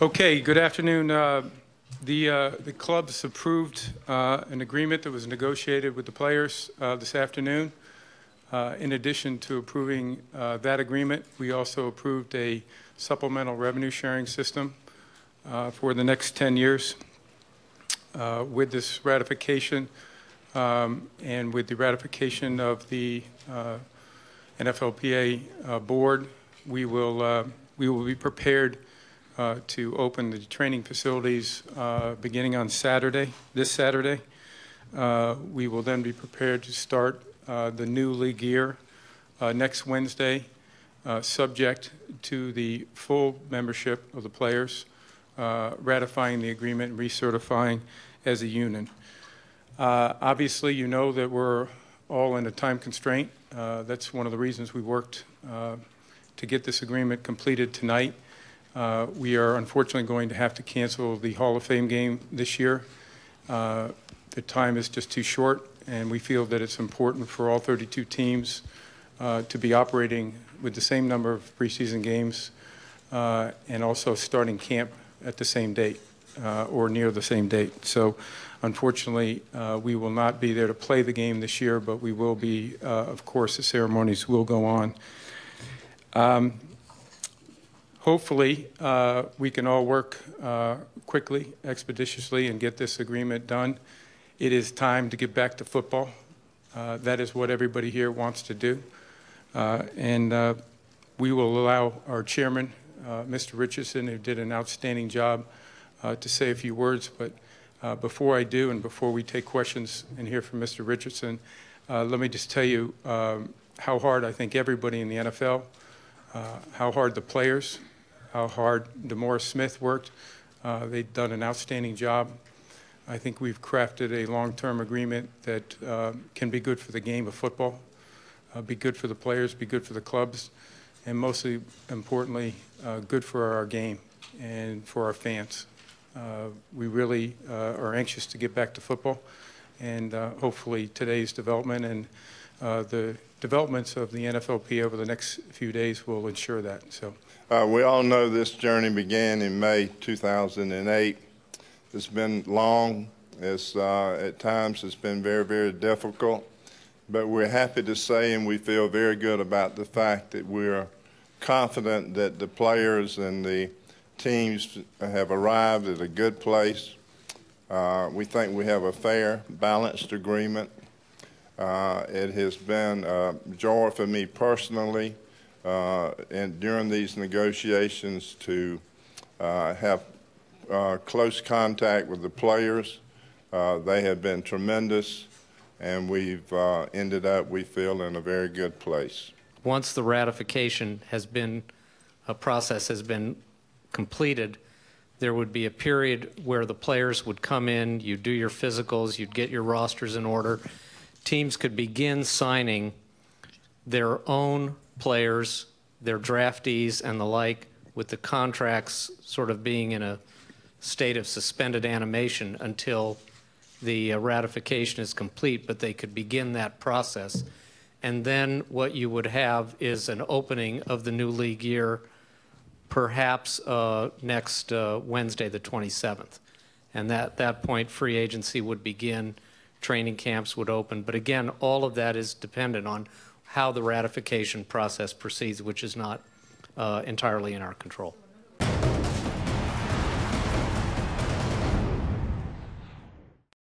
Okay, good afternoon. The clubs approved an agreement that was negotiated with the players this afternoon. In addition to approving that agreement, we also approved a supplemental revenue sharing system for the next 10 years. With this ratification and with the ratification of the NFLPA board, we will be prepared to open the training facilities beginning on this Saturday. We will then be prepared to start the new league year next Wednesday, subject to the full membership of the players, ratifying the agreement and recertifying as a union. Obviously, you know that we're all in a time constraint. That's one of the reasons we worked to get this agreement completed tonight. We are unfortunately going to have to cancel the Hall of Fame game this year. The time is just too short, and we feel that it's important for all 32 teams to be operating with the same number of preseason games and also starting camp at the same date or near the same date. So unfortunately, we will not be there to play the game this year, but we will be, of course, the ceremonies will go on. Hopefully, we can all work quickly, expeditiously, and get this agreement done. It is time to get back to football. That is what everybody here wants to do. And we will allow our chairman, Mr. Richardson, who did an outstanding job, to say a few words. But before I do, and before we take questions and hear from Mr. Richardson, let me just tell you how hard I think everybody in the NFL, how hard the players, how hard DeMaurice Smith worked. They've done an outstanding job. I think we've crafted a long-term agreement that can be good for the game of football, be good for the players, be good for the clubs, and mostly importantly, good for our game and for our fans. We really are anxious to get back to football, and hopefully today's development and the developments of the NFLPA over the next few days will ensure that. So, we all know this journey began in May 2008. It's been long. At times it's been very, very difficult. But we're happy to say, and we feel very good about the fact that we're confident that the players and the teams have arrived at a good place. We think we have a fair, balanced agreement. It has been a joy for me personally and during these negotiations to have close contact with the players. They have been tremendous, and we've ended up, we feel, in a very good place. Once the ratification process has been completed, there would be a period where the players would come in, you'd do your physicals, you'd get your rosters in order. Teams could begin signing their own players, their draftees and the like, with the contracts sort of being in a state of suspended animation until the ratification is complete, but they could begin that process. And then what you would have is an opening of the new league year perhaps next Wednesday, the 27th. And at that point, free agency would begin, training camps would open. But again, all of that is dependent on how the ratification process proceeds, which is not entirely in our control.